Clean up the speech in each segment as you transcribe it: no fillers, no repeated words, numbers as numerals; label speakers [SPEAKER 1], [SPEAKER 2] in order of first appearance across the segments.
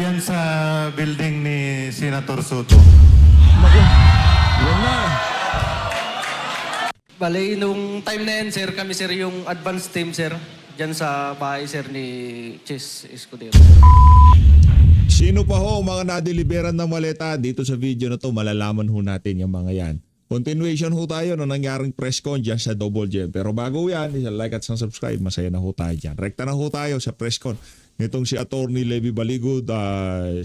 [SPEAKER 1] Diyan sa building ni Senator Soto.
[SPEAKER 2] Naku, yan na.
[SPEAKER 3] Bale, nung time na yan, sir, kami sir yung advance team, sir. Diyan sa bahay, sir, ni Chis Escudero.
[SPEAKER 2] Sino pa ho mga nadeliveran ng maleta dito sa video na to, malalaman ho natin yung mga yan. Continuation ho tayo ng nangyaring press con dyan sa Double Gem. Pero bago yan, like at subscribe, masaya na ho tayo dyan. Rekta na ho tayo sa press con. Itong si Attorney Levy Baligod,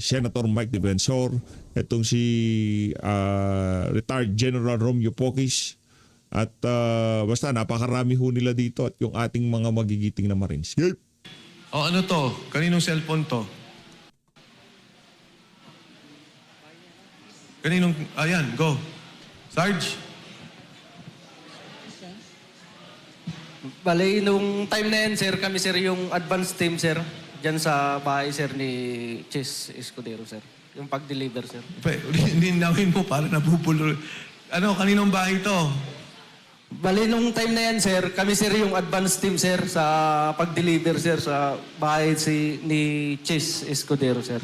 [SPEAKER 2] Senator Mike Defensor, itong si retired General Romeo Pocis, at basta napakarami ho nila dito at yung ating mga magigiting na Marines. Yep.
[SPEAKER 4] O ano to? Kaninong cellphone to? Kaninong... Ayan, go. Sarge?
[SPEAKER 3] Bale, nung time na yan, sir, kami sir yung advance team, sir. Diyan sa bahay, sir, ni Chis Escudero, sir. Yung pag-deliver, sir.
[SPEAKER 4] Ninawin mo para nabubulo. Ano, kaninong bahay to?
[SPEAKER 3] Bale, nung time na yan, sir, kami sir yung advance team, sir, sa pag-deliver, sir, sa bahay ni Chis Escudero, sir.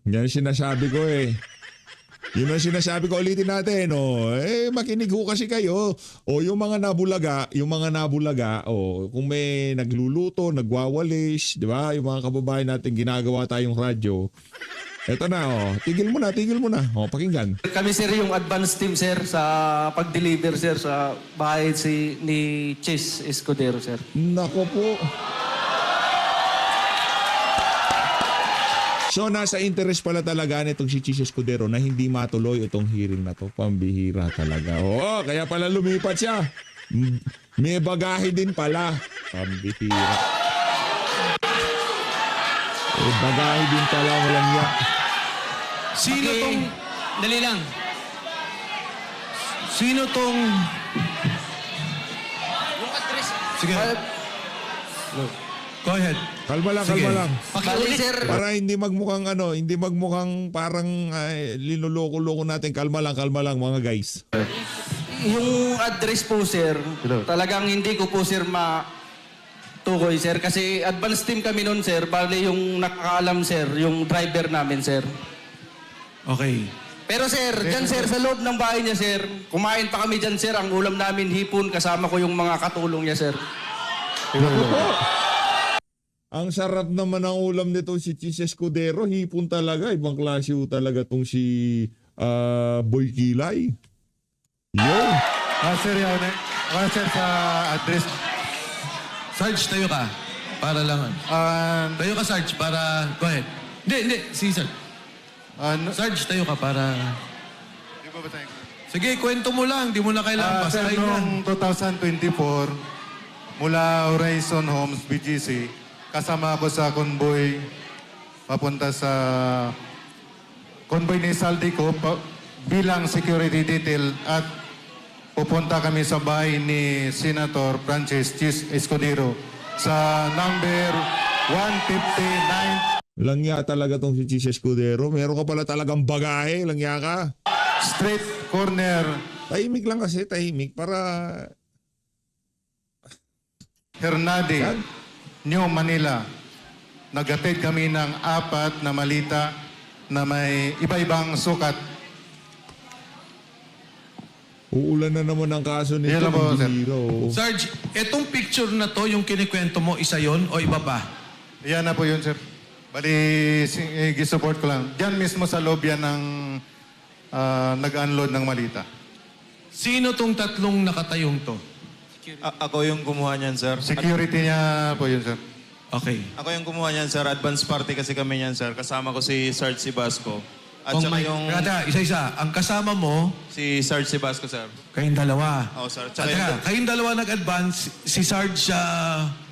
[SPEAKER 2] Yan ang sinasabi ko eh. Yun ang sinasabi ko, ulitin natin. Makinig ho kasi kayo. Yung mga nabulaga, kung may nagluluto, nagwawalis, di ba? Yung mga kababayan natin ginagawa tayong radyo. Eto na, tigil mo na. Pakinggan.
[SPEAKER 3] Kami sir yung advance team, sir, sa pag-deliver, sir, sa bahay ni Chis Escudero, sir.
[SPEAKER 2] Nako po. So nasa interest pala talaga nitong si Chis Escudero na hindi matuloy itong hearing na to. Pambihira talaga. Oo, kaya pala lumipat siya. May bagahe din pala. Pambihira. May bagahe din pala, walang yak.
[SPEAKER 4] Sino
[SPEAKER 3] Okay.
[SPEAKER 4] tong...
[SPEAKER 3] Dali lang.
[SPEAKER 4] Sino tong... Sige. Go ahead.
[SPEAKER 2] Kalma lang,
[SPEAKER 4] Sige.
[SPEAKER 2] kalma lang.
[SPEAKER 3] Bale, sir,
[SPEAKER 2] Para hindi magmukhang parang linuloko-loko natin. Kalma lang mga guys.
[SPEAKER 3] yung address po, sir, talagang hindi ko po, sir, tukoy, sir. Kasi advance team kami nun, sir. Bale, yung nakakaalam, sir, yung driver namin, sir.
[SPEAKER 4] Okay.
[SPEAKER 3] Pero, sir, dyan, sir, sa loob ng bahay niya, sir, kumain pa kami dyan, sir. Ang ulam namin, hipon, kasama ko yung mga katulong niya, sir.
[SPEAKER 2] Ang sarap naman ng ulam nito si Chis Escudero. Hipon talaga. Ibang klase ho talaga tong si Boy Kilay. Yun.
[SPEAKER 1] Sir, yun eh. Sir, sa address.
[SPEAKER 4] Sarge, tayo ka. Para lang. Tayo ka, Sarge, para... Go ahead. Hindi. Si Sarge. Sarge, tayo ka para...
[SPEAKER 1] Di ba ba tayo?
[SPEAKER 4] Sige, kwento mo lang. Di mo na kailangan
[SPEAKER 1] Sir,
[SPEAKER 4] pasahin yan.
[SPEAKER 1] noong 2024, mula Horizon Homes, BGC, kasama ako sa convoy papunta sa convoy ni Saldico bilang security detail at pupunta kami sa bahay ni Senator Francis Chis Escudero sa number 159
[SPEAKER 2] Langya talaga tong si Chis Escudero. Meron ka pala talagang bagahe. Langya ka.
[SPEAKER 1] street corner
[SPEAKER 2] Tahimik lang kasi. Tahimik para...
[SPEAKER 1] Hernade,
[SPEAKER 2] Yan.
[SPEAKER 1] New Manila. Naghatid kami ng 4 na malita na may iba-ibang sukat.
[SPEAKER 2] Uulan na naman ang kaso nito.
[SPEAKER 1] Yan lang po, sir.
[SPEAKER 2] Bihira, oh.
[SPEAKER 4] Sarge, etong picture na to, yung kinikwento mo, isa yon o iba pa?
[SPEAKER 1] Yan na po yun, sir. Bali, gisupport ko lang. Diyan mismo sa loob yan ng nag-unload ng malita.
[SPEAKER 4] Sino tong tatlong nakatayong to?
[SPEAKER 5] Ako yung kumuha niyan, sir.
[SPEAKER 1] Security niya po yun, sir.
[SPEAKER 4] Okay.
[SPEAKER 5] Ako yung kumuha niyan, sir. Advance party kasi kami niyan, sir. Kasama ko si Sarge Sibasco. At saka yung
[SPEAKER 4] Kada, isa-isa. Ang kasama mo,
[SPEAKER 5] si Sarge Sibasco, sir.
[SPEAKER 4] kayong dalawa.
[SPEAKER 5] Oo, sir.
[SPEAKER 4] At
[SPEAKER 5] Tsaka
[SPEAKER 4] teka,
[SPEAKER 5] yung,
[SPEAKER 4] kayong dalawa nag-advance, si Sarge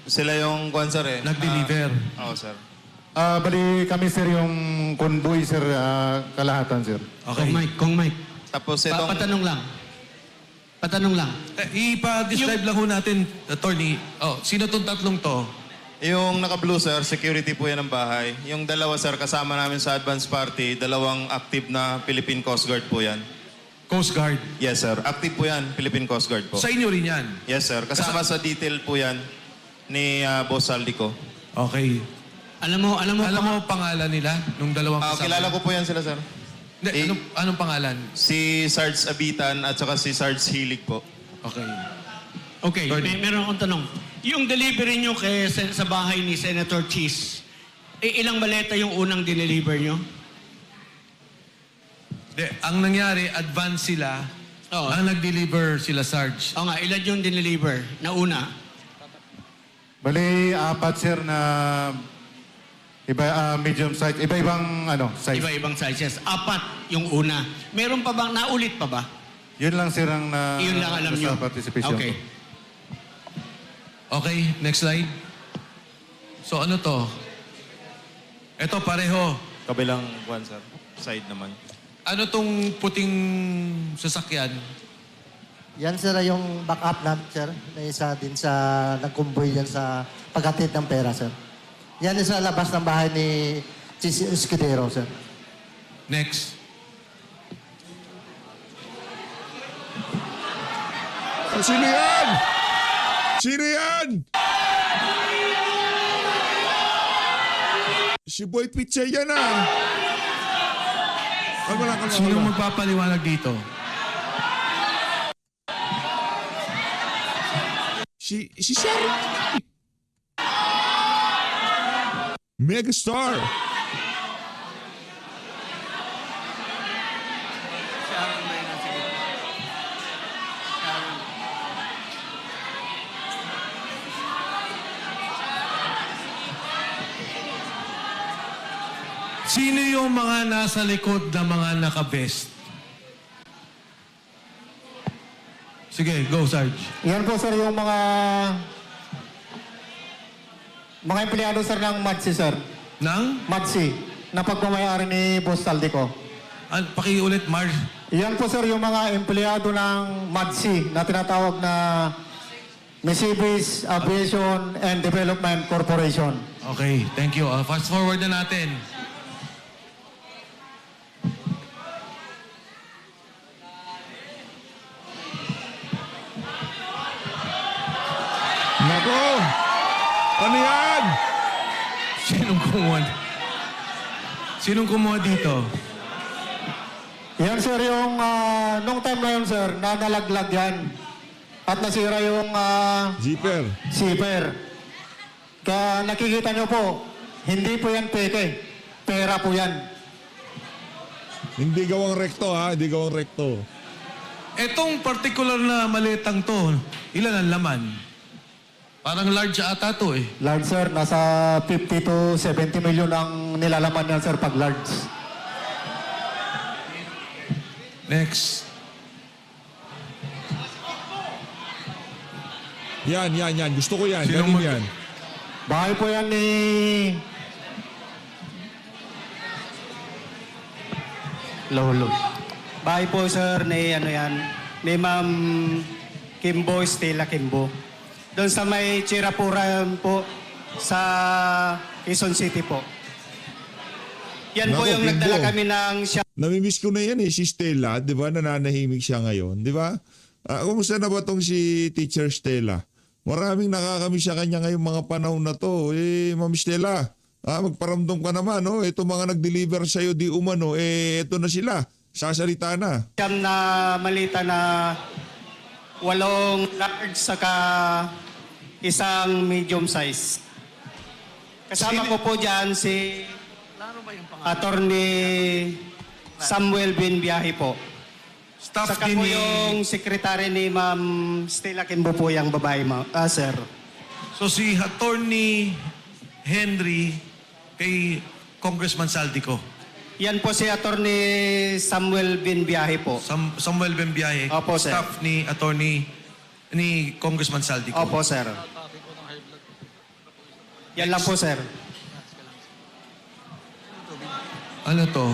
[SPEAKER 5] sila yung kwan, sir, eh.
[SPEAKER 4] nag-deliver.
[SPEAKER 5] Oo, sir.
[SPEAKER 1] Bali, kami, sir, yung convoy, sir, kalahatan, sir.
[SPEAKER 4] Okay.
[SPEAKER 6] Kong Mike.
[SPEAKER 5] Tapos itong...
[SPEAKER 6] Patanong lang.
[SPEAKER 4] Ipa-describe lang ho natin, attorney. Sino tong tatlong to?
[SPEAKER 5] Yung naka-blue, sir, security po yan ng bahay. Yung dalawa, sir, kasama namin sa advance party, dalawang active na Philippine Coast Guard po yan.
[SPEAKER 4] Coast Guard.
[SPEAKER 5] Yes, sir. Active po yan, Philippine Coast Guard po.
[SPEAKER 4] Sa inyo rin yan.
[SPEAKER 5] Yes, sir. Kasama sa detail po yan ni Boss Saldico.
[SPEAKER 4] Okay.
[SPEAKER 6] Alam mo,
[SPEAKER 4] Alam mo pangalan nila nung dalawang kasama?
[SPEAKER 5] Kilala ko po yan sila, sir.
[SPEAKER 4] Hindi, anong pangalan?
[SPEAKER 5] Si Sarge Abitan at saka si Sarge Hilig po.
[SPEAKER 4] Okay.
[SPEAKER 6] Okay, meron akong tanong. Yung delivery nyo sa bahay ni Senator Cheese, ilang maleta yung unang dineliver nyo?
[SPEAKER 4] Hindi, ang nangyari, advance sila.
[SPEAKER 6] Oo.
[SPEAKER 4] Ang nag-deliver sila, Sarge.
[SPEAKER 6] O nga, ilan yung dineliver na una?
[SPEAKER 1] Bali, apat sir na medium size, iba-ibang size.
[SPEAKER 6] Iba-ibang sizes. 4 yung una. Meron pa bang, naulit pa ba?
[SPEAKER 1] Yun lang sir ang
[SPEAKER 6] Yun lang alam nyo.
[SPEAKER 1] sa participation.
[SPEAKER 6] Okay.
[SPEAKER 4] Okay, next slide. So ano to? Ito pareho.
[SPEAKER 5] Kabilang one, sir. Side naman.
[SPEAKER 4] Ano tong puting sasakyan?
[SPEAKER 7] Yan sir yung backup namin sir. Na isa din sa nagkumboy yan sa paghatid ng pera sir. Yan sa labas ng bahay ni Chis Escudero sir.
[SPEAKER 4] Next.
[SPEAKER 2] Sino yan? Sino yan? Si Boy Pizza yan ah. Kalma.
[SPEAKER 4] Sinong magpapaliwanag dito?
[SPEAKER 2] Si Sharon. Megastar.
[SPEAKER 4] Sino yung mga nasa likod na mga naka-vest? Sige, go, Sarge.
[SPEAKER 8] Yan po sir yung mga empleyado sir ng MADSI sir.
[SPEAKER 4] Nang?
[SPEAKER 8] MADSI na pagmamayari ni Boss Saldico.
[SPEAKER 4] Pakiulit, Marge.
[SPEAKER 8] Yan po sir yung mga empleyado ng MADSI na tinatawag na Misibis Aviation and Development Corporation.
[SPEAKER 4] Okay, thank you. Fast forward na natin.
[SPEAKER 2] Nako. Ano yan?
[SPEAKER 4] Sinong kumuha dito?
[SPEAKER 8] Yan sir yung nung time na yun sir na nalaglag yan at nasira yung
[SPEAKER 2] Zipper.
[SPEAKER 8] zipper. Kaya nakikita nyo po, hindi po yan peke. Pera po yan.
[SPEAKER 2] Hindi gawang rekto ha. Hindi gawang rekto.
[SPEAKER 4] Etong particular na maletang to, ilan ang laman? Parang large ata to eh.
[SPEAKER 8] Large sir, nasa 50 to 70 million ang nilalaman yan sir pag large.
[SPEAKER 4] Next.
[SPEAKER 2] Yan. Gusto ko yan.
[SPEAKER 4] Sinong
[SPEAKER 2] Galing
[SPEAKER 4] mag-
[SPEAKER 2] yan.
[SPEAKER 8] Bahay po yan ni...
[SPEAKER 3] Lolo. Bahay po sir ni ni Ma'am Kimbo, Stella Kimbo. Doon sa may Chirapura po sa Quezon City po. Yan po
[SPEAKER 2] Nako,
[SPEAKER 3] yung
[SPEAKER 2] Kimbo.
[SPEAKER 3] nagdala kami ng
[SPEAKER 2] Namimiss ko na yan eh, si Stella, di ba? Nananahimik siya ngayon, di ba? Kumusta na ba tong si Teacher Stella? Maraming nakakamiss sa kanya ngayong mga panahon na to. Ma'am Stella, magparamdam ka naman, no? Ito mga nag-deliver sa'yo di umano, ito na sila. Sasalita na.
[SPEAKER 3] siyam na malita na 8 large saka isang medium size. Kasama ko po dyan si Attorney Samuel Binbiyahe po.
[SPEAKER 4] Staff
[SPEAKER 3] Saka
[SPEAKER 4] din
[SPEAKER 3] po
[SPEAKER 4] ni...
[SPEAKER 3] yung secretary ni Ma'am Stella Kimbo po yung babae, sir.
[SPEAKER 4] So si Attorney Henry kay Congressman Saldico.
[SPEAKER 3] Yan po si Attorney Samuel Binbiyahe po.
[SPEAKER 4] Samuel Bembiaye.
[SPEAKER 3] Opo, sir.
[SPEAKER 4] Staff ni Congressman Saldico.
[SPEAKER 3] Opo, sir. Yan lang po, sir.
[SPEAKER 4] Ano to?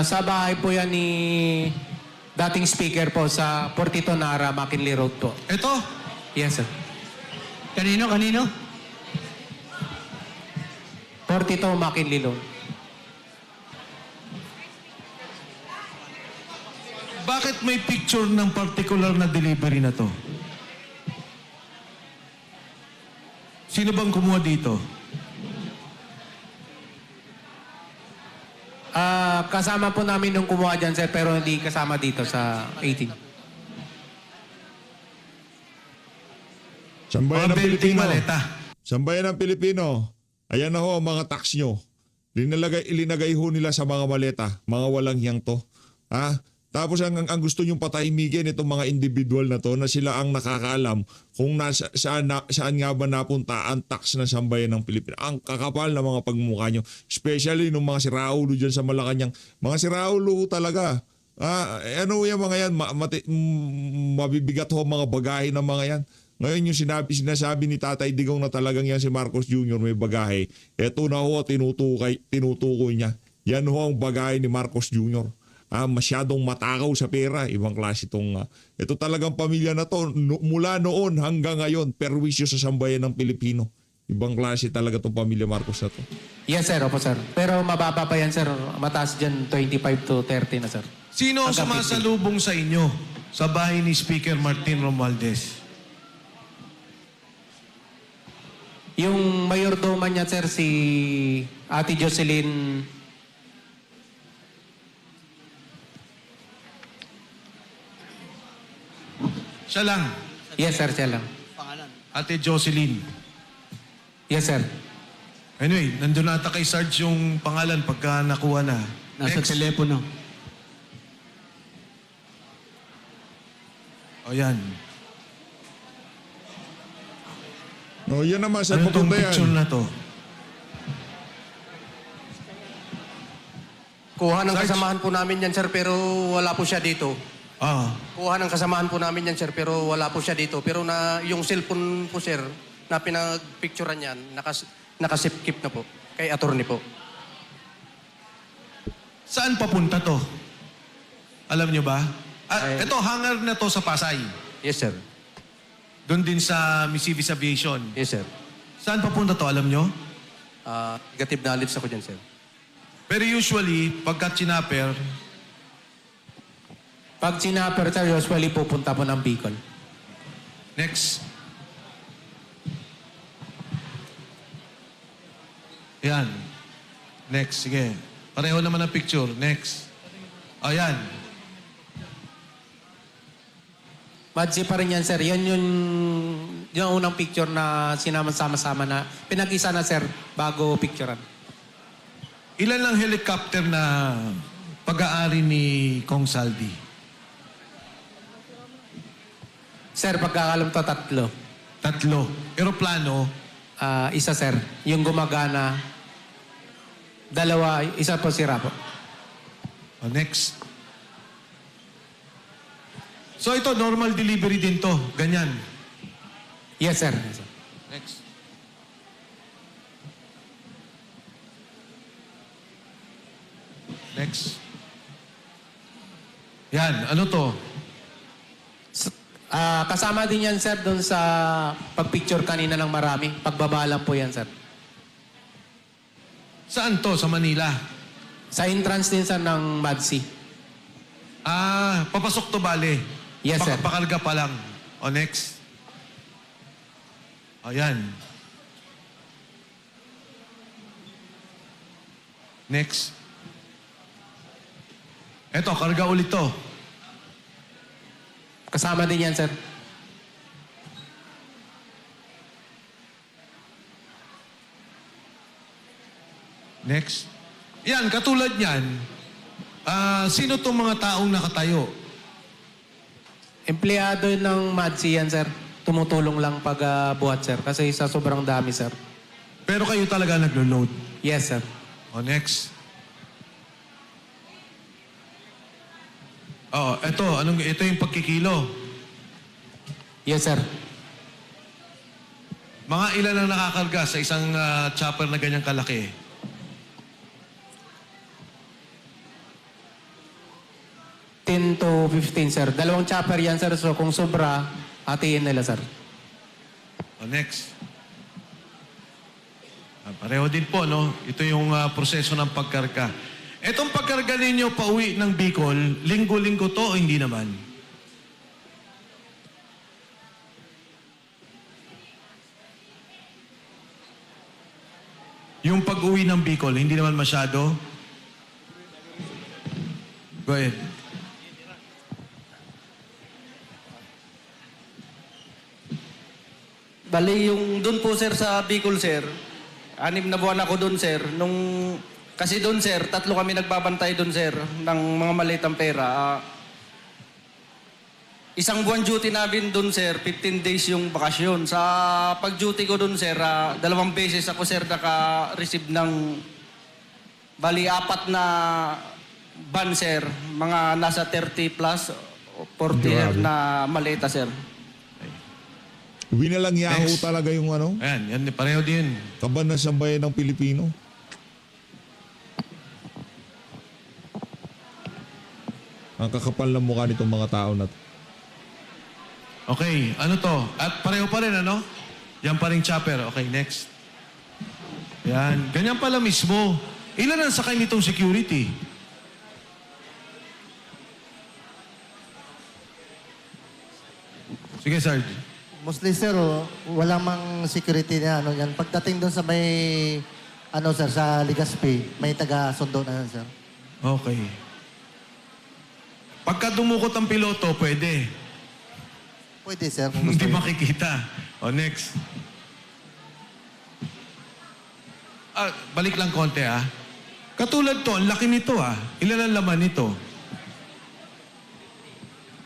[SPEAKER 9] Sa bahay po yan ni dating speaker po sa Portito Nara, McKinley Road po.
[SPEAKER 4] Ito?
[SPEAKER 9] Yes, sir.
[SPEAKER 6] Kanino?
[SPEAKER 9] Portito, McKinley Road.
[SPEAKER 4] Bakit may picture ng particular na delivery na to? Sino bang kumuha dito?
[SPEAKER 9] Kasama po namin nung kumuha dyan, sir, pero hindi kasama dito sa 18.
[SPEAKER 2] Sambayan ng
[SPEAKER 4] 20
[SPEAKER 2] Pilipino.
[SPEAKER 4] maleta.
[SPEAKER 2] Sambayan ng Pilipino. Ayan na ho ang mga tax nyo. Ilinagay ho nila sa mga maleta. Mga walang hiyang to. Ha? Tapos ang gusto nyong patahimigin itong mga individual na to na sila ang nakakaalam kung saan nga ba napunta ang tax ng sambayan ng Pilipino. Ang kakapal na mga pagmumukha nyo. Especially nung mga siraulo dyan sa Malacanang. Mga siraulo talaga. Ano yung mga yan? Mabibigat ho mga bagahe ng mga yan. Ngayon yung sinasabi ni Tatay Digong na talagang yan si Marcos Jr. may bagahe. Ito na ho tinutukoy niya. Yan ho ang bagahe ni Marcos Jr. Masyadong matakaw sa pera. Ibang klase itong... ito talagang pamilya na to. Mula noon hanggang ngayon, perwisyo sa sambayan ng Pilipino. Ibang klase talaga itong pamilya Marcos na to.
[SPEAKER 9] Yes, sir. Opo, sir. Pero mababa pa yan, sir. Mataas dyan 25 to 30 na, sir.
[SPEAKER 4] Sino ang
[SPEAKER 9] Hanggang
[SPEAKER 4] sumasalubong sa inyo sa bahay ni Speaker Martin Romualdez?
[SPEAKER 9] Yung mayordoma niya, sir, si Ate Jocelyn.
[SPEAKER 4] Siya lang.
[SPEAKER 9] Yes, sir, siya lang.
[SPEAKER 4] Ate Jocelyn.
[SPEAKER 9] Yes, sir.
[SPEAKER 4] Anyway, nandun ata kay Sarge yung pangalan pagka nakuha na.
[SPEAKER 6] Nasa
[SPEAKER 4] Next.
[SPEAKER 6] telepono.
[SPEAKER 4] O yan.
[SPEAKER 2] No, yan naman sa
[SPEAKER 4] Ano tong
[SPEAKER 2] papunta
[SPEAKER 4] picture
[SPEAKER 2] yan.
[SPEAKER 4] na to?
[SPEAKER 10] Kuha ng
[SPEAKER 4] Sarge?
[SPEAKER 10] kasamahan po namin yan, sir, pero wala po siya dito. Kuha ng kasamahan po namin yan, sir, pero wala po siya dito. Pero yung cellphone po, sir, na pinag-picturean yan, nakasip-keep na po. Kay attorney po.
[SPEAKER 4] Saan papunta to? Alam nyo ba? Ito, hangar na to sa Pasay.
[SPEAKER 10] Yes, sir.
[SPEAKER 4] Doon din sa Missivis Aviation.
[SPEAKER 10] Yes, sir.
[SPEAKER 4] Saan papunta to? Alam nyo?
[SPEAKER 10] Negative knowledge ako dyan, sir.
[SPEAKER 4] Pero usually, pagka chinaper,
[SPEAKER 9] Pag sinapper, sir, usually pupunta po ng Bicol.
[SPEAKER 4] next. Yan. Next, sige. Pareho naman ang picture. Next. O, yan.
[SPEAKER 9] Madsi pa rin yan, sir. Yan yung unang picture na sinama-sama-sama na pinag-isa na, sir, bago picturean.
[SPEAKER 4] Ilan lang helicopter na pag-aari ni Kong Saldi?
[SPEAKER 9] Sir, pagkakalam to, 3.
[SPEAKER 4] 3. Aeroplano,
[SPEAKER 9] Isa, sir. Yung gumagana, 2, isa po sira po.
[SPEAKER 4] o, next. So ito, normal delivery din to. Ganyan.
[SPEAKER 9] Yes, sir. Yes, sir.
[SPEAKER 4] Next. Next. Yan, ano to?
[SPEAKER 9] Kasama din yan, sir, doon sa pagpicture kanina ng marami. Pagbabalang po yan, sir.
[SPEAKER 4] Saan to? Sa Manila?
[SPEAKER 9] Sa entrance din, sir, ng Madsi.
[SPEAKER 4] Papasok to bale.
[SPEAKER 9] Yes, sir.
[SPEAKER 4] Pakarga pa lang. O, next. O, yan. Next. Eto, karga ulit to.
[SPEAKER 9] Kasama din yan, sir.
[SPEAKER 4] Next. Yan, katulad yan. Sino tong mga taong nakatayo?
[SPEAKER 9] Empleyado ng Madsi yan, sir. Tumutulong lang pag buhat, sir. Kasi sa sobrang dami, sir.
[SPEAKER 4] Pero kayo talaga naglo-load.
[SPEAKER 9] Yes, sir.
[SPEAKER 4] O, next. Ito yung pagkikilo.
[SPEAKER 9] Yes, sir.
[SPEAKER 4] Mga ilan ang nakakarga sa isang chopper na ganyang kalaki?
[SPEAKER 9] $10 to 15, sir. 2 chopper yan, sir. So kung sobra, hatiin nila, sir.
[SPEAKER 4] O, next. Pareho din po, no? Ito yung proseso ng pagkarga. Etong pagkarga ninyo pauwi ng Bicol, linggo-linggo to o hindi naman? Yung pag-uwi ng Bicol, hindi naman masyado? Go ahead.
[SPEAKER 3] Bali, yung doon po sir sa Bicol sir, 6 na buwan ako doon sir. Kasi doon sir, 3 kami nagbabantay doon sir ng mga malitang pera. Isang buwan duty namin doon sir, 15 days yung bakasyon. Sa pag-duty ko doon sir, 2 beses ako sir naka-receive ng bali 4 na ban sir. Mga nasa 30 plus, 40 na maleta sir.
[SPEAKER 2] Winalang yaho
[SPEAKER 4] Next.
[SPEAKER 2] talaga yung ano,
[SPEAKER 4] Ayan, yan, pareho din.
[SPEAKER 2] kaban na sambayan ng Pilipino. Ang kakapal ng mukha nitong mga tao na to.
[SPEAKER 4] Okay, ano to? At pareho pa rin, ano? Yan pa rin chopper. Okay, next. Yan, ganyan pala mismo. Ilan ang sakay nitong security? Sige, Sarge.
[SPEAKER 7] Mostly sir, wala mang security na ano yan. Pagdating doon sa may, ano sir, sa Legazpi, may taga-sundo na yan sir.
[SPEAKER 4] Okay. Pagka dumukot ang piloto, pwede.
[SPEAKER 7] Pwede sir. Kung gusto
[SPEAKER 4] Hindi
[SPEAKER 7] niyo.
[SPEAKER 4] makikita. O, next. Balik lang konti, Katulad to, ang laki nito, Ilan ang laman nito?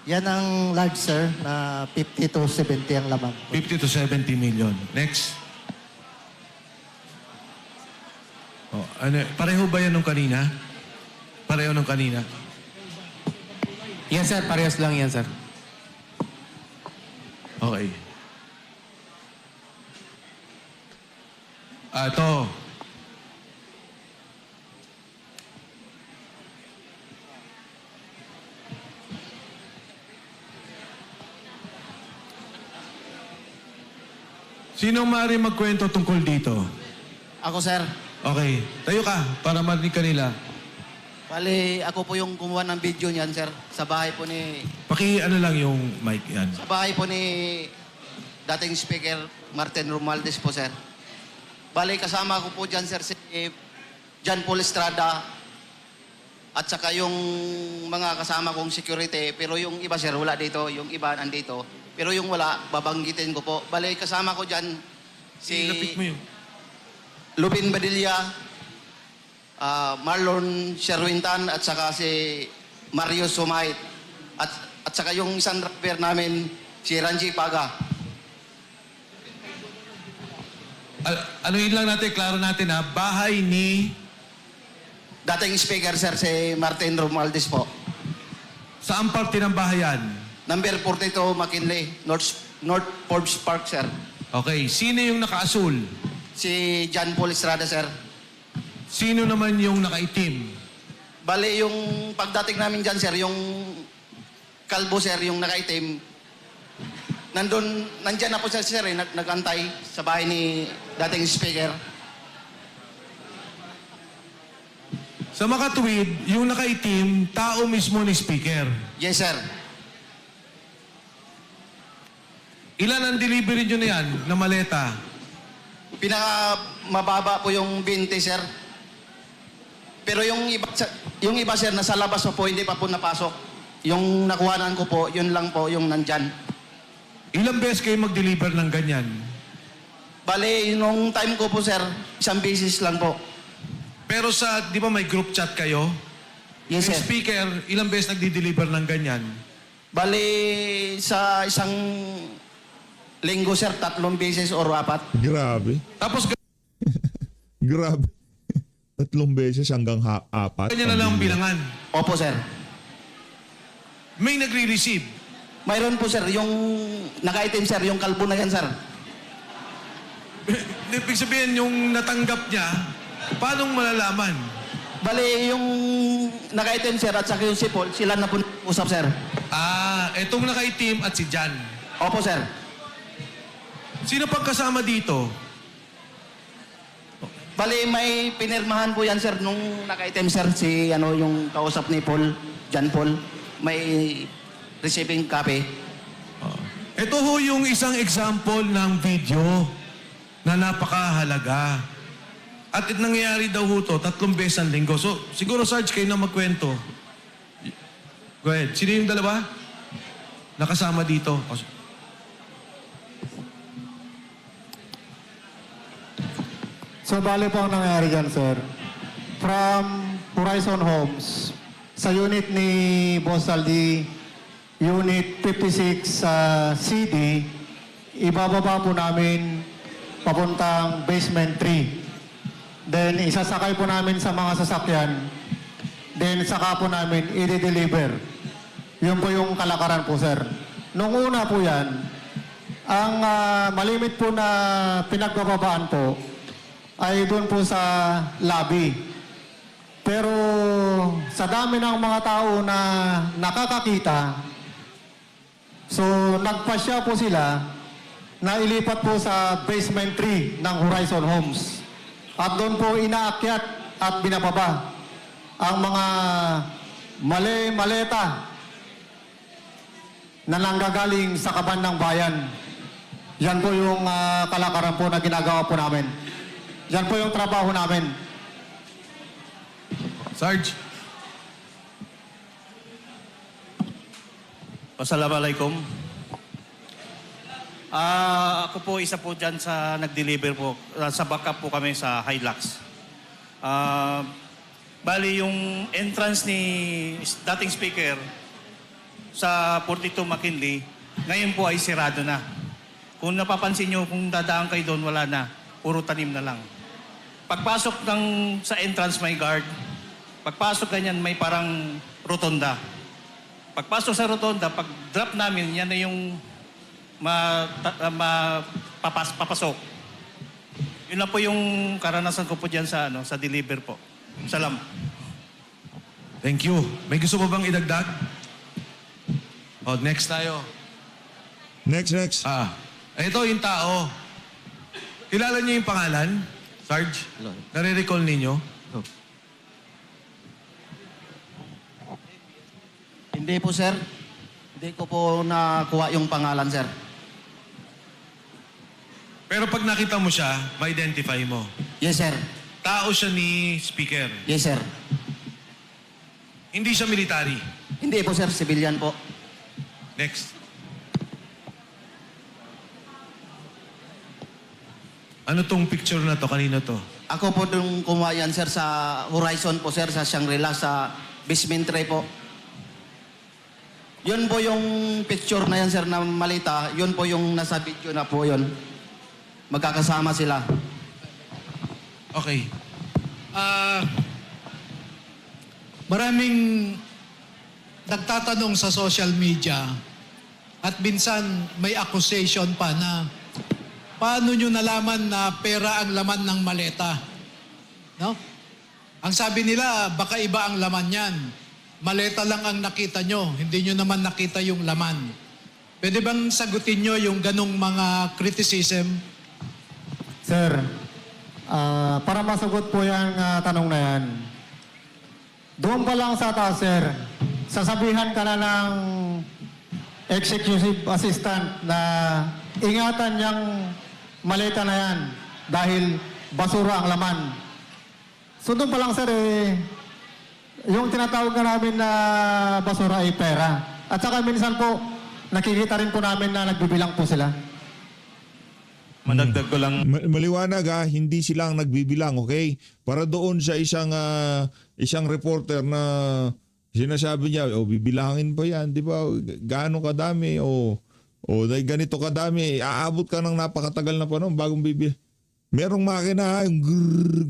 [SPEAKER 7] Yan ang large sir, na 50 to 70 ang laman.
[SPEAKER 4] 50 to 70 million. Next. Oh, pareho ba yan nung kanina? Pareho nung kanina?
[SPEAKER 9] Yan sir, parehas lang yan sir.
[SPEAKER 4] Okay. Ito. Sino maaari magkwento tungkol dito?
[SPEAKER 11] Ako, sir.
[SPEAKER 4] Okay. Tayo ka para marinig kanila.
[SPEAKER 11] Bali, ako po yung kumuha ng video niyan, sir. Sa bahay po ni...
[SPEAKER 4] Ano lang yung mic yan.
[SPEAKER 11] Sa bahay po ni dating speaker Martin Romualdez po, sir. Bali, kasama ko po dyan, sir, si John Paul Estrada at saka yung mga kasama kong security. Pero yung iba, sir, wala dito. Yung iba nandito. Pero yung wala, babanggitin ko po. Bali, kasama ko dyan si
[SPEAKER 4] Ilapit mo yun.
[SPEAKER 11] Lubin Badilla, Marlon Sherwintan at saka si Mario Sumait at saka yung isang driver namin si Ranji Paga.
[SPEAKER 4] Ano yun lang natin, klaro natin bahay ni...
[SPEAKER 11] Dating speaker, sir, si Martin Romualdez po.
[SPEAKER 4] Saan parte ng bahayan?
[SPEAKER 11] Number 42 McKinley, North Forbes Park, sir.
[SPEAKER 4] Okay, sino yung nakaasul?
[SPEAKER 11] Si John Paul Estrada, sir.
[SPEAKER 4] Sino naman yung nakaitim?
[SPEAKER 11] Bali, yung pagdating namin dyan, sir, yung kalbo, sir, yung nakaitim, nandyan na po siya, sir, nagantay sa bahay ni dating speaker.
[SPEAKER 4] Sa makatuwid, yung nakaitim, tao mismo ni speaker.
[SPEAKER 11] Yes, sir.
[SPEAKER 4] Ilan ang delivery nyo na yan, na maleta?
[SPEAKER 11] Mababa po yung 20, sir. Pero yung iba, sir, nasa labas pa po, hindi pa po napasok. Yung nakuhanan ko po, yun lang po yung nandyan.
[SPEAKER 4] Ilang beses kayo mag-deliver ng ganyan?
[SPEAKER 11] Bale, nung time ko po, sir, 1 beses lang po.
[SPEAKER 4] Pero di ba may group chat kayo?
[SPEAKER 11] Yes,
[SPEAKER 4] Yung
[SPEAKER 11] sir.
[SPEAKER 4] speaker, ilang beses nagdi-deliver ng ganyan?
[SPEAKER 11] Bale, sa isang linggo, sir, 3 beses or 4.
[SPEAKER 2] Grabe.
[SPEAKER 4] Tapos
[SPEAKER 2] Grabe. 3 beses hanggang 4.
[SPEAKER 4] ganyan na lang ang bilangan.
[SPEAKER 11] Opo, sir.
[SPEAKER 4] May nagre-receive.
[SPEAKER 11] Mayroon po, sir, yung naka-item, sir, yung kalbo na yan, sir.
[SPEAKER 4] Ibig sabihin, yung natanggap niya, paano malalaman?
[SPEAKER 11] Bale, yung naka-item, sir, at saka yung si Paul, sila na po usap, sir.
[SPEAKER 4] Etong nakaitim at si Jan.
[SPEAKER 11] Opo, sir.
[SPEAKER 4] Sino pang kasama dito?
[SPEAKER 11] Bali, may pinirmahan po yan, sir, nung naka-item, sir, si yung kausap ni Paul, John Paul. May receiving copy.
[SPEAKER 4] Ito ho yung isang example ng video na napakahalaga. At nangyayari daw ho to 3 beses ang linggo. So, siguro, Sarge, kayo na magkwento. Go ahead. Sino yung dalawa? Nakasama dito.
[SPEAKER 8] So, bali po ang nangyari dyan, sir. From Horizon Homes, sa unit ni Boss Aldi, Unit 56 CD, ibababa po namin papuntang basement 3. Then, isasakay po namin sa mga sasakyan. Then, saka po namin i-deliver. Yun po yung kalakaran po, sir. Nung una po yan, ang malimit po na pinagbababaan po ay doon po sa lobby. Pero sa dami ng mga tao na nakakakita, so nagpasya po sila na ilipat po sa basement 3 ng Horizon Homes. At doon po inaakyat at binababa ang mga maleta na nanggagaling sa kaban ng bayan. Yan po yung kalakaran po na ginagawa po namin. Yan po yung trabaho namin.
[SPEAKER 4] Sarge.
[SPEAKER 3] Assalamualaikum. Ako po isa po dyan sa nag-deliver po. Sa backup po kami sa Hilux. Bali yung entrance ni dating speaker sa 42 McKinley, ngayon po ay sirado na. Kung napapansin nyo, kung dadaan kayo doon, wala na. Puro tanim na lang. Pagpasok sa entrance may guard. Pagpasok ganyan may parang rotonda. Pagpasok sa rotonda, pag drop namin, yan na yung papasok. Yun na po yung karanasan ko po dyan sa deliver po. Salam.
[SPEAKER 4] Thank you. May gusto mo bang idagdag? Next tayo.
[SPEAKER 2] Next.
[SPEAKER 4] Ito yung tao. Kilala niyo yung pangalan? Sarge? Nare-recall ninyo?
[SPEAKER 11] Hindi po, sir. Hindi ko po nakuha yung pangalan, sir.
[SPEAKER 4] Pero pag nakita mo siya, ma-identify mo.
[SPEAKER 11] Yes, sir.
[SPEAKER 4] Tao siya ni speaker.
[SPEAKER 11] Yes, sir.
[SPEAKER 4] Hindi siya military.
[SPEAKER 11] Hindi po, sir. Civilian po.
[SPEAKER 4] Next. Ano tong picture na to? Kanino to?
[SPEAKER 11] Ako po nung kumuha yan, sir, sa Horizon po, sir, sa Shangri-La, sa basement 3 po. Yun po yung picture na yan, sir, na malita. Yun po yung nasa video na po yun. Magkakasama sila.
[SPEAKER 4] Okay.
[SPEAKER 12] Maraming nagtatanong sa social media at minsan may accusation pa na paano nyo nalaman na pera ang laman ng maleta? No? Ang sabi nila, baka iba ang laman yan. Maleta lang ang nakita nyo, hindi nyo naman nakita yung laman. Pwede bang sagutin nyo yung ganong mga criticism?
[SPEAKER 8] Sir, para masagot po yung tanong na yan, doon pa lang sa taas, sir, sasabihan ka na ng executive assistant na ingatan niyang maleta na yan dahil basura ang laman. So doon pa lang, sir, yung tinatawag na namin na basura ay pera. At saka minsan po, nakikita rin po namin na nagbibilang po sila.
[SPEAKER 5] Madagdag ko lang.
[SPEAKER 2] Maliwanag hindi silang nagbibilang, okay? Para doon sa isang reporter na sinasabi niya, bibilangin pa yan, di ba? Gaano kadami, ganito kadami, aabot ka ng napakatagal na panahon bagong bibil. Merong makina, yung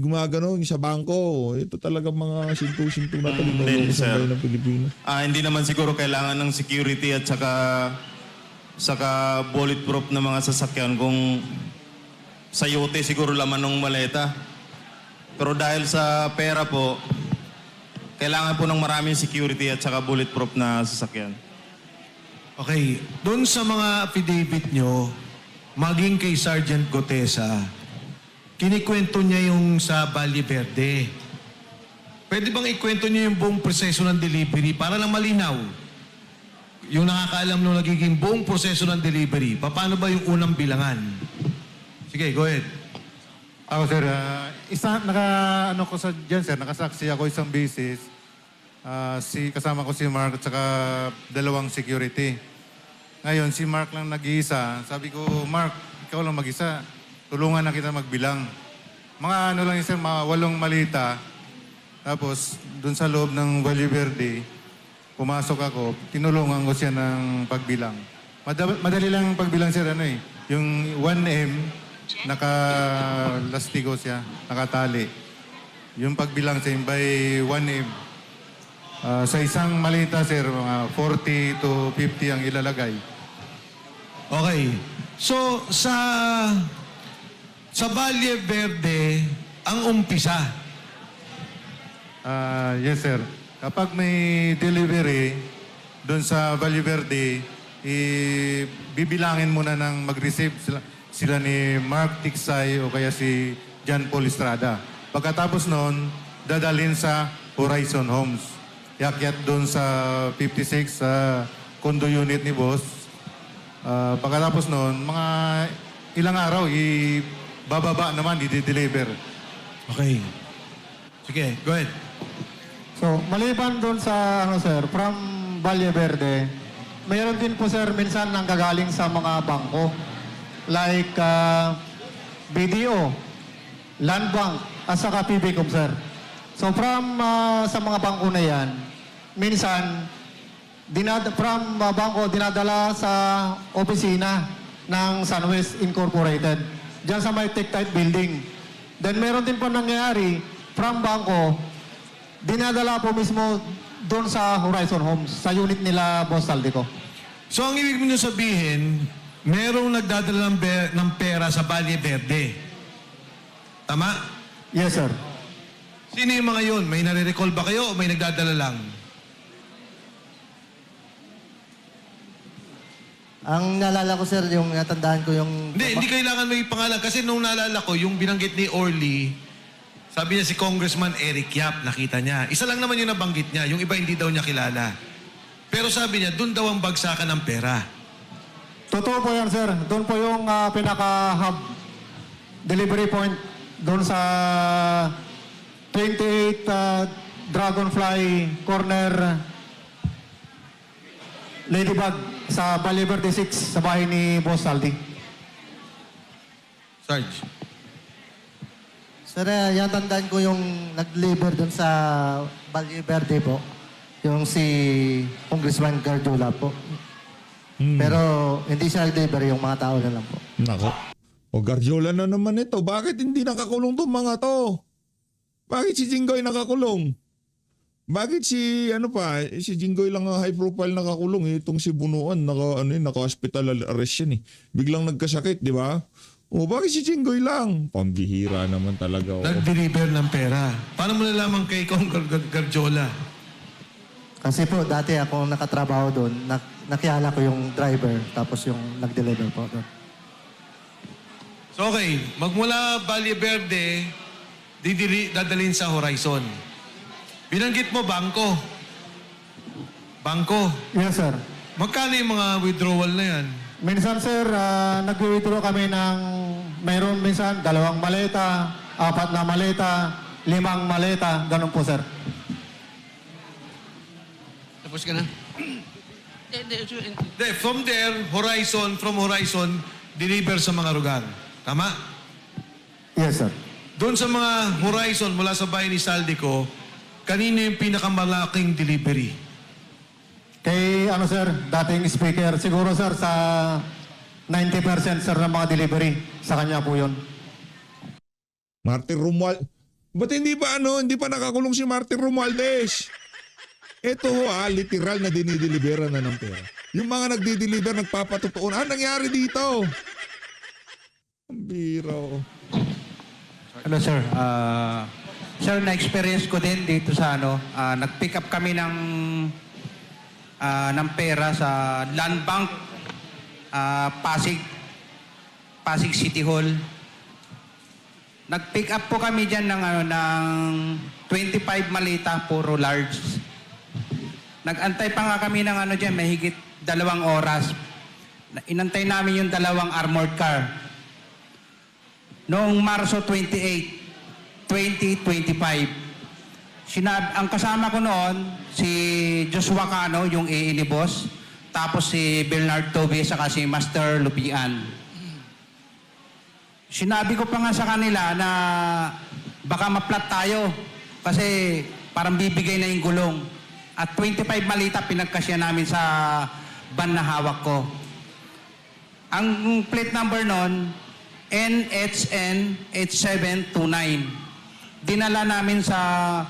[SPEAKER 2] gumagano sa bangko. Ito talaga mga sintu-sintu na talino sa bayan ng Pilipinas.
[SPEAKER 5] Hindi naman siguro kailangan ng security at saka bulletproof na mga sasakyan kung sa yote siguro laman ng maleta. Pero dahil sa pera po, kailangan po ng maraming security at saka bulletproof na sasakyan.
[SPEAKER 4] Okay. Doon sa mga affidavit nyo, maging kay Sergeant Gotesa, kinikwento niya yung sa Valle Verde. Pwede bang ikwento niyo yung buong proseso ng delivery para lang malinaw? Yung nakakaalam nung nagiging buong proseso ng delivery, paano ba yung unang bilangan? Sige, go ahead.
[SPEAKER 1] Ako sir, ano ko sa dyan sir, nakasaksi ako isang beses. Kasama ko si Mark at saka 2 security. Ngayon, si Mark lang nag-iisa. Sabi ko, Mark, ikaw lang mag-isa. Tulungan na kita magbilang. Mga ano lang yun sir, mga 8 malita. Tapos, dun sa loob ng Valle Verde, pumasok ako, tinulungan ko siya ng pagbilang. Madali lang yung pagbilang sir, ano eh. Yung 1M, naka-lastigo siya, nakatali. Yung pagbilang sa by 1M. Sa isang malita sir, mga 40 to 50 ang ilalagay.
[SPEAKER 4] Okay. So, sa Valle Verde, ang umpisa,
[SPEAKER 1] Yes, sir. Kapag may delivery doon sa Valle Verde, bibilangin muna ng mag-receive sila ni Mark Tiksay o kaya si John Paul Estrada. Pagkatapos noon, dadalhin sa Horizon Homes. Yakyat doon sa 56 sa condo unit ni boss. Pagkatapos noon, mga ilang araw, bababa naman, i-deliver.
[SPEAKER 4] okay. Sige, go ahead.
[SPEAKER 8] So, maliban doon sa, sir, from Valle Verde, mayroon din po, sir, minsan nang gagaling sa mga bangko. Like BDO, Land Bank, at saka PBCom, sir. So, from sa mga bangko na yan, minsan, from bangko, dinadala sa opisina ng Sunwest Incorporated. Diyan sa may Tech-Type Building. Then, meron din po nangyayari, from bangko, dinadala po mismo doon sa Horizon Homes, sa unit nila Boss Saldico.
[SPEAKER 4] So, ang ibig mo sabihin, merong nagdadala ng pera sa Valle Verde. Tama?
[SPEAKER 8] Yes, sir.
[SPEAKER 4] Sino yung mga yun? May nare-recall ba kayo o may nagdadala lang?
[SPEAKER 7] Ang naalala ko, sir, yung natandaan ko yung...
[SPEAKER 4] Hindi kailangan may pangalan. Kasi nung naalala ko, yung binanggit ni Orly, sabi niya si Congressman Eric Yap, nakita niya. Isa lang naman yung nabanggit niya, yung iba hindi daw niya kilala. Pero sabi niya, doon daw ang bagsakan ng pera.
[SPEAKER 8] Totoo po yan, sir. Doon po yung pinaka-hub delivery point doon sa 28 Dragonfly Corner Ladybug sa Valle Verde 6 sa bahay ni Boss Saldi.
[SPEAKER 4] Sarge.
[SPEAKER 7] Sir, yung tandaan ko yung nag-deliver doon sa Valle Verde po. Yung si Congressman Gardula po. Pero hindi siya nag-deliver, yung mga tao na lang po.
[SPEAKER 2] Nako. O Garjola na naman ito. Bakit hindi nakakulong tong mga to? Bakit si Jinggoy nakakulong? Bakit si si Jinggoy lang ang high profile nakakulong? Itong si Bunuan naka-hospital arrest yan eh. Biglang nagkasakit, di ba? O bakit si Jinggoy lang? Pambihira naman talaga.
[SPEAKER 4] Nag-deliver ng pera. Paano mo nalaman kay Kong Garjola?
[SPEAKER 7] Kasi po, dati ako nakatrabaho doon, nakilala ko yung driver, tapos yung nag-deliver po doon.
[SPEAKER 4] So okay, magmula Valle Verde, dadalhin sa Horizon. Binanggit mo bangko. Bangko.
[SPEAKER 8] Yes, sir.
[SPEAKER 4] Magkano yung mga withdrawal na yan?
[SPEAKER 8] Minsan, sir, nag-withdraw kami ng mayroon minsan 2 maleta, 4 na maleta, 5 maleta, ganun po, sir.
[SPEAKER 6] Tapos ka na?
[SPEAKER 4] From there, from Horizon, deliver sa mga lugar. Tama?
[SPEAKER 8] Yes, sir.
[SPEAKER 4] Doon sa mga Horizon, mula sa bahay ni Saldico, kanino yung pinakamalaking delivery?
[SPEAKER 8] Kay, sir, dating speaker, siguro, sir, sa 90%, sir, ng mga delivery, sa kanya po yun.
[SPEAKER 2] Martin Romualdez. Ba't hindi pa nakakulong si Martin Romualdez? Ito literal na dinideliveran na ng pera. Yung mga nagdi-deliver, nagpapatutuon. Nangyari dito? Ang biro.
[SPEAKER 9] Hello, sir. Sir, na-experience ko din dito sa nag-pick up kami ng pera sa Land Bank, Pasig City Hall.
[SPEAKER 3] Nag-pick up po kami dyan ng 25 malita, puro large. Nag-antay pa nga kami ng dyan, mahigit 2 oras. Inantay namin yung 2 armored car. Noong Marso 28, 2025, ang kasama ko noon, si Joshua Cano, yung AA ni Boss, tapos si Bernard Toby, saka si Master Lupian. Sinabi ko pa nga sa kanila na baka ma-flat tayo kasi parang bibigay na yung gulong. At 25 malita pinagkasya namin sa van na hawak ko. Ang plate number nun, NHN 8729. Dinala namin sa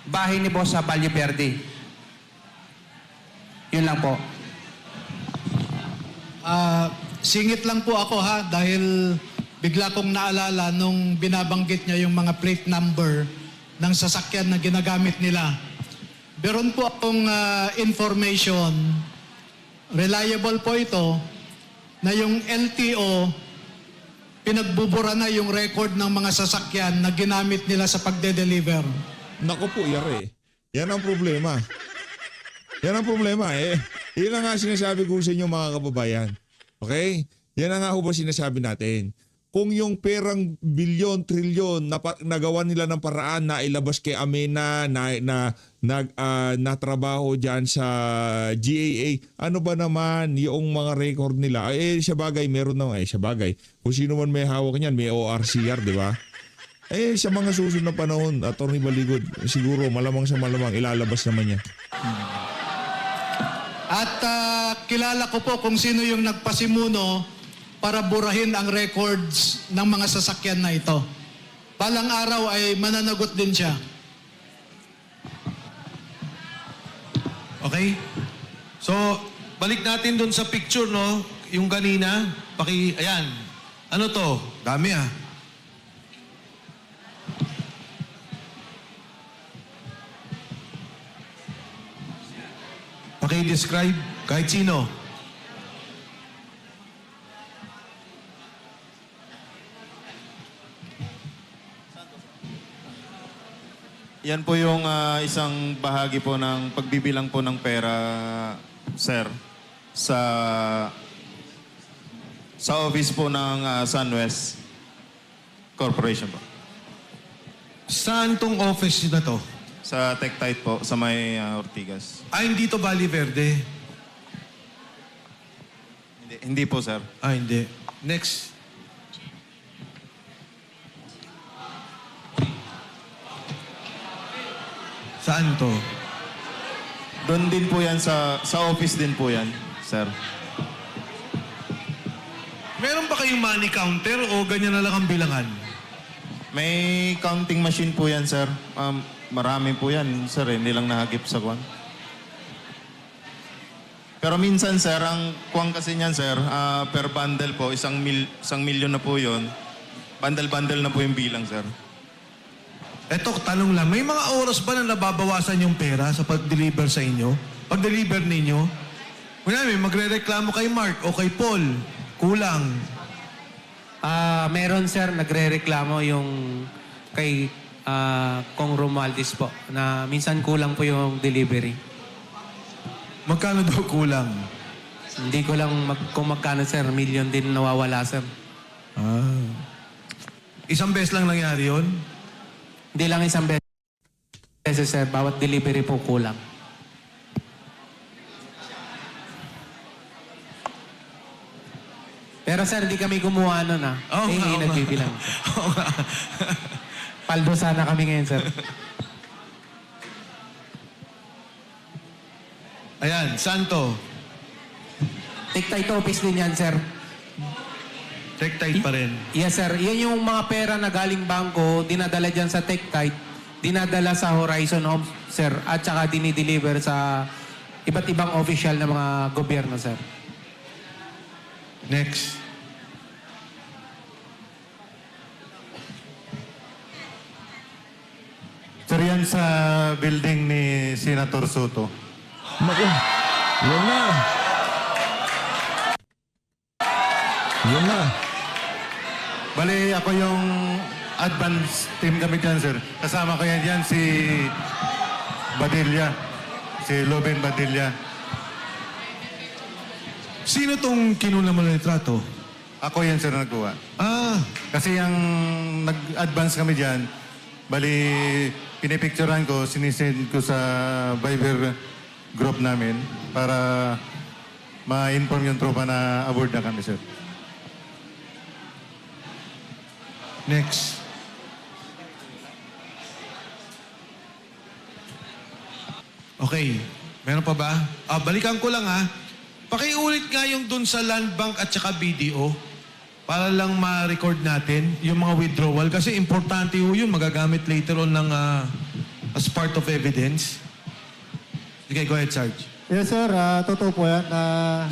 [SPEAKER 3] bahay ni Boss sa Valle Verde. Yun lang po.
[SPEAKER 12] Singit lang po ako ha, dahil bigla kong naalala nung binabanggit niya yung mga plate number ng sasakyan na ginagamit nila. Meron po akong information, reliable po ito, na yung LTO, pinagbubura na yung record ng mga sasakyan na ginamit nila sa pagde-deliver.
[SPEAKER 2] Naku po, yari. Yan ang problema. Yan ang problema eh. Yan ang nga sinasabi ko sa inyo mga kababayan. Okay? Yan ang nga ho ba sinasabi natin. Kung yung perang bilyon, trilyon nagawa nila ng paraan na ilabas kay Amena na trabaho dyan sa GAA, ano ba naman yung mga record nila? Siya bagay, meron na siya bagay. Kung sino man may hawak niyan, may ORCR, di ba? Sa mga susunod na panahon, Atty. Baligod, siguro malamang sa malamang ilalabas naman niya.
[SPEAKER 12] At kilala ko po kung sino yung nagpasimuno para burahin ang records ng mga sasakyan na ito. Balang araw ay mananagot din siya.
[SPEAKER 4] Okay? So, balik natin dun sa picture, no? Yung kanina, ayan. Ano to? Dami ah. Paki-describe kahit sino.
[SPEAKER 5] Yan po yung isang bahagi po ng pagbibilang po ng pera, sir, sa office po ng SunWest Corporation po.
[SPEAKER 4] Saan tong office na to?
[SPEAKER 5] Sa Tectite po, sa may Ortigas.
[SPEAKER 4] Hindi to Valle Verde.
[SPEAKER 5] Hindi po, sir.
[SPEAKER 4] Hindi. Next. Saan to?
[SPEAKER 5] Doon din po yan, sa office din po yan, sir.
[SPEAKER 4] Meron ba kayong money counter o ganyan na lang ang bilangan?
[SPEAKER 5] May counting machine po yan, sir. Marami po yan, sir. Hindi lang nahagip sa kwan. Pero minsan, sir, ang kuwang kasi niyan, sir, per bundle po, 1 milyon na po yun. Bundle-bundle na po yung bilang, sir.
[SPEAKER 4] Eto, tanong lang, may mga oras ba na nababawasan yung pera sa pag-deliver sa inyo? Pag-deliver ninyo? Kunyari, magre-reklamo kay Mark o kay Paul. Kulang.
[SPEAKER 9] Meron sir, nagre-reklamo yung kay Kong Romualdez po na minsan kulang po yung delivery.
[SPEAKER 4] Magkano daw kulang?
[SPEAKER 9] Hindi ko lang kung magkano sir, million din nawawala sir.
[SPEAKER 4] Isang beses lang nangyari yun?
[SPEAKER 9] Hindi lang isang beses sir, bawat delivery po kulang. Pero sir, hindi kami gumawa nun nagbibilang.
[SPEAKER 4] Oo nga.
[SPEAKER 9] Paldo sana kami ngayon sir.
[SPEAKER 4] Ayan, saan to?
[SPEAKER 9] Tectite office din yan sir.
[SPEAKER 4] Tectite pa rin.
[SPEAKER 9] Yes sir, yan yung mga pera na galing bangko, dinadala dyan sa Tectite, dinadala sa Horizon Homes sir, at saka dinideliver sa iba't ibang official na mga gobyerno sir.
[SPEAKER 4] Next.
[SPEAKER 1] Sir, yan sa building ni Senator Soto.
[SPEAKER 2] Naku, yun na. Yun na.
[SPEAKER 1] Bali, ako yung advance team kami dyan, sir. Kasama ko yan si Badilla. Si Loben Badilla.
[SPEAKER 4] Sino tong kinuna mo ng litrato?
[SPEAKER 1] Ako yan, sir, nagkuha.
[SPEAKER 4] Ah,
[SPEAKER 1] Kasi yung nag-advance kami dyan, bali, pinipicturean ko, sinisend ko sa Viber group namin para ma-inform yung tropa na aboard na kami, sir.
[SPEAKER 4] next. Okay, meron pa ba? Balikan ko lang ha. Pakiulit nga yung dun sa Land Bank at saka BDO para lang ma-record natin yung mga withdrawal kasi importante ho yun, magagamit later on ng as part of evidence. Okay, go ahead, Sarge.
[SPEAKER 8] Yes, sir. Totoo po yan.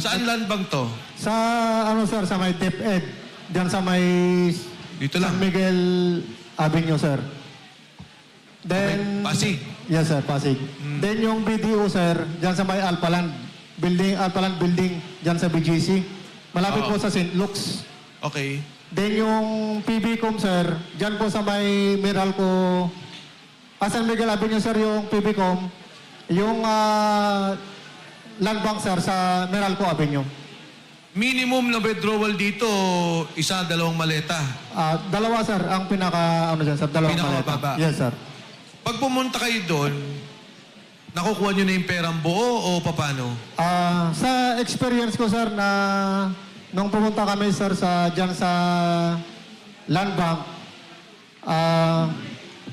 [SPEAKER 4] Saan Land Bank to?
[SPEAKER 8] Sa, sir, sa may DepEd. Diyan sa may
[SPEAKER 4] Dito lang.
[SPEAKER 8] San Miguel Avenue, sir. Then,
[SPEAKER 4] Pasig.
[SPEAKER 8] Yes, sir, Pasig. Then yung BDO, sir, diyan sa may Alpaland Building, diyan sa BGC. Malapit po sa St. Luke's.
[SPEAKER 4] Okay.
[SPEAKER 8] Then yung PBCom, sir, diyan po sa may Meralco, San Miguel Avenue, sir, yung PBCom. Yung Land Bank, sir, sa Meralco Avenue.
[SPEAKER 4] Minimum na withdrawal dito, isa, dalawang maleta.
[SPEAKER 8] Dalawa, sir, ang pinaka, dyan, sir, dalawang
[SPEAKER 4] Pinakababa.
[SPEAKER 8] maleta. Yes, sir.
[SPEAKER 4] Pag pumunta kayo doon, nakukuha nyo na yung perang buo o paano?
[SPEAKER 8] Sa experience ko, sir, na nung pumunta kami, sir, dyan sa Land Bank,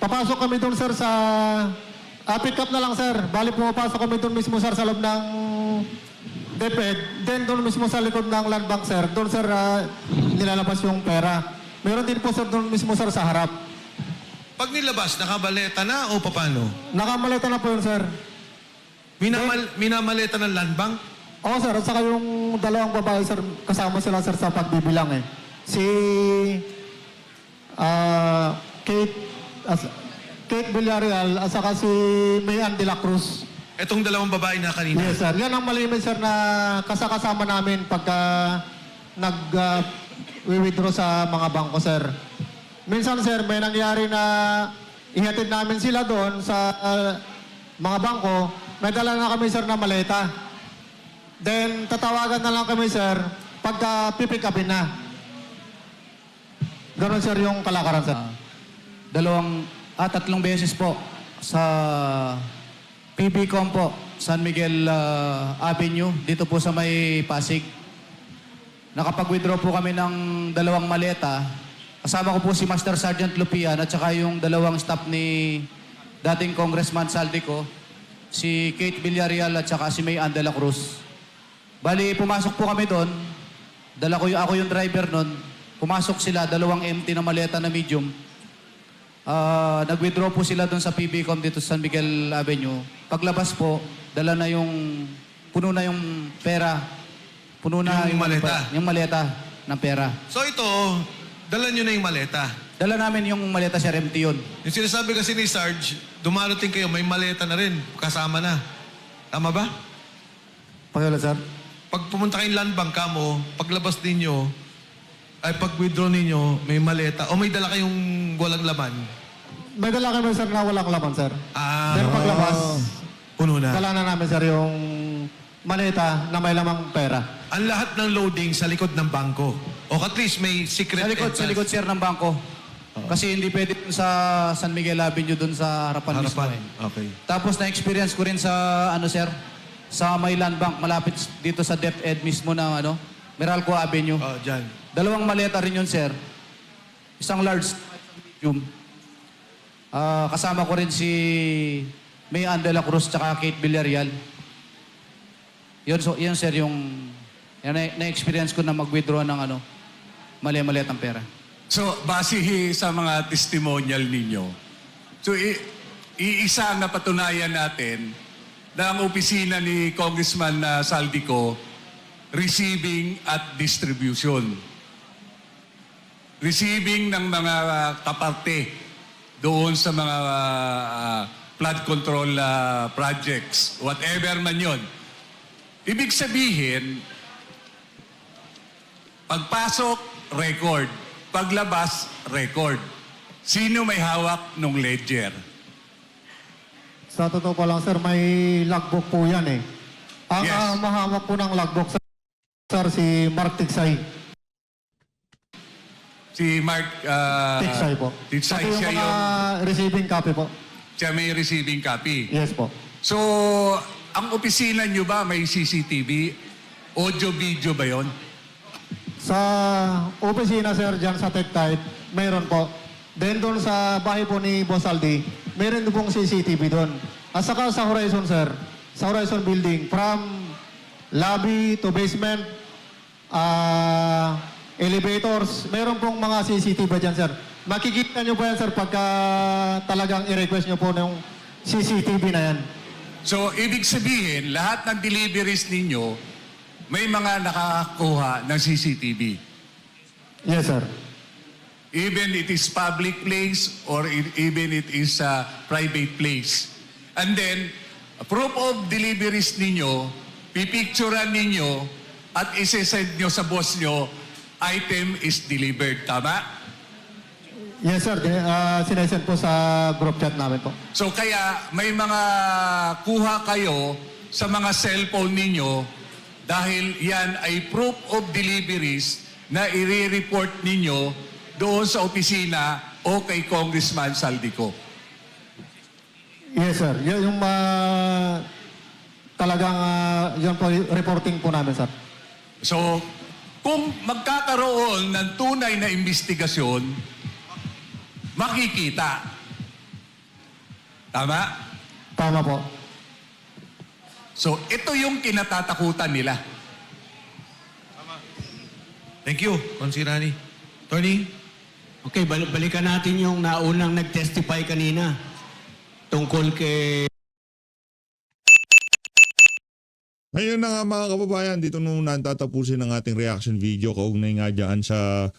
[SPEAKER 8] papasok kami doon, sir, sa pick up na lang, sir. Bali, pumapasok kami doon mismo, sir, sa loob ng DepEd. Then, doon mismo sa likod ng Land Bank, sir. Doon, sir, nilalabas yung pera. Meron din po, sir, doon mismo, sir, sa harap.
[SPEAKER 4] Pag nilabas, nakabaleta na o paano?
[SPEAKER 8] Nakamaleta na po yun, sir.
[SPEAKER 4] Minamaleta ng Land Bank?
[SPEAKER 8] Oo, sir. At saka yung dalawang babae, sir, kasama sila, sir, sa pagbibilang, eh. Si Kate Villarreal at saka si Mayan de la Cruz.
[SPEAKER 4] Etong dalawang babae na kanina.
[SPEAKER 8] Yes, sir. Yan ang malimit, sir, na kasama namin pagka nag-withdraw sa mga bangko, sir. Minsan, sir, may nangyari na ihatid namin sila doon sa mga bangko. May dala na kami, sir, na maleta. Then, tatawagan na lang kami, sir, pagka pipick upin na. Ganon, sir, yung kalakaran, sir.
[SPEAKER 13] Tatlong beses po sa PBCom po, San Miguel Avenue, dito po sa may Pasig. Nakapag-withdraw po kami ng dalawang maleta. Kasama ko po si Master Sergeant Lupian at saka yung dalawang staff ni dating Congressman Saldico, si Kate Villarreal at saka si Mayan de la Cruz. Bali, pumasok po kami doon. Ako yung driver noon. Pumasok sila, dalawang empty na maleta na medium. Nag-withdraw po sila doon sa PBCom dito sa San Miguel Avenue. Paglabas po, puno na yung pera. Puno na
[SPEAKER 4] Yung maleta?
[SPEAKER 13] Yung maleta ng pera.
[SPEAKER 4] So ito, dala nyo na yung maleta.
[SPEAKER 13] Dala namin yung maleta, sir, empty yun.
[SPEAKER 4] Yung sinasabi kasi ni Sarge, dumarating kayo, may maleta na rin, kasama na. Tama ba?
[SPEAKER 8] Pakila, sir.
[SPEAKER 4] Pag pumunta kayong Land Bank mo, paglabas ninyo, ay pag-withdraw ninyo, may maleta, o may dala kayong walang laman.
[SPEAKER 8] May dala kami, sir, na walang laman, sir.
[SPEAKER 4] Ah,
[SPEAKER 8] Pero paglabas,
[SPEAKER 4] puno na.
[SPEAKER 8] dala na namin, sir, yung maleta na may lamang pera.
[SPEAKER 4] Ang lahat ng loading sa likod ng bangko. O at least may secret
[SPEAKER 13] Sa likod, sir, ng bangko. Kasi hindi pwede dun sa San Miguel Avenue dun sa harapan mismo.
[SPEAKER 4] Harapan. Okay.
[SPEAKER 13] Tapos na-experience ko rin sa, sir, sa may Land Bank, malapit dito sa DepEd mismo ng, Meralco Avenue.
[SPEAKER 4] Oh, dyan.
[SPEAKER 13] Dalawang maleta rin yun, sir. Isang large, medium. Kasama ko rin si Mayan de la Cruz tsaka Kate Villarreal. Yun, sir, yung na-experience ko na mag-withdraw ng mali-maletang pera.
[SPEAKER 14] So, base sa mga testimonial ninyo, so iisa na patunayan natin na ang opisina ni Congressman Saldico receiving at distribution. Receiving ng mga kaparte doon sa mga flood control projects, whatever man yon. Ibig sabihin, pagpasok, record. Paglabas, record. Sino may hawak ng ledger?
[SPEAKER 8] Sa totoo po lang, sir, may logbook po yan eh. Ang
[SPEAKER 14] Yes.
[SPEAKER 8] mahawak po ng logbook, sir, si Mark Tiksay.
[SPEAKER 14] Si Mark...
[SPEAKER 8] Tiksay po.
[SPEAKER 14] Tiksay,
[SPEAKER 8] Pati yung
[SPEAKER 14] siya
[SPEAKER 8] mga
[SPEAKER 14] yung...
[SPEAKER 8] receiving copy po.
[SPEAKER 14] Siya may receiving copy.
[SPEAKER 8] Yes po.
[SPEAKER 14] So, ang opisina nyo ba may CCTV? Audio-video ba yon?
[SPEAKER 8] Sa opisina, sir, dyan sa TechType, mayroon po. Then doon sa bahay po ni Boss Aldi, mayroon din pong CCTV doon. At saka sa Horizon, sir, sa Horizon Building, from lobby to basement, elevators, mayroon pong mga CCTV dyan, sir. Makikita nyo po yan, sir, pagka talagang i-request nyo po ng CCTV na yan.
[SPEAKER 14] So, ibig sabihin, lahat ng deliveries ninyo, may mga nakakakuha ng CCTV.
[SPEAKER 8] Yes, sir.
[SPEAKER 14] Even it is public place or even it is a private place. And then, proof of deliveries ninyo, pipicturean ninyo, at isesend nyo sa boss nyo, item is delivered. Tama?
[SPEAKER 8] Yes, sir. Sinesend po sa group chat namin po.
[SPEAKER 14] So kaya may mga kuha kayo sa mga cellphone ninyo dahil yan ay proof of deliveries na i-report ninyo doon sa opisina o kay Congressman Saldico.
[SPEAKER 8] Yes, sir. Yung talagang yun po, reporting po namin, sir.
[SPEAKER 14] So, kung magkakaroon ng tunay na investigasyon, makikita. Tama?
[SPEAKER 8] Tama po.
[SPEAKER 14] So, ito yung kinatatakutan nila.
[SPEAKER 4] Thank you, Consirani. Attorney?
[SPEAKER 6] Okay, balikan natin yung naunang nag-testify kanina tungkol kay...
[SPEAKER 2] Ngayon na nga mga kababayan, dito muna tatapusin ang ating reaction video kaugnay nga dyan sa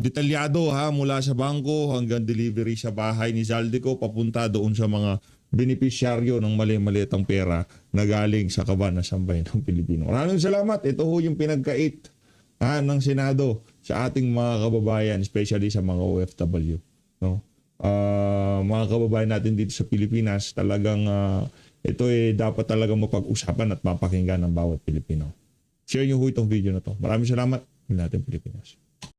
[SPEAKER 2] detalyado mula sa bangko hanggang delivery sa bahay ni Zaldico papunta doon sa mga benepisyaryo ng mali-malitang pera na galing sa kaban na sambayan ng Pilipino. Maraming salamat. Ito ho yung pinagkait ng Senado sa ating mga kababayan, especially sa mga OFW. No? Mga kababayan natin dito sa Pilipinas, talagang ito dapat talaga mapag-usapan at mapakinggan ng bawat Pilipino. Share nyo ho itong video na to. Maraming salamat. Natin Pilipinas.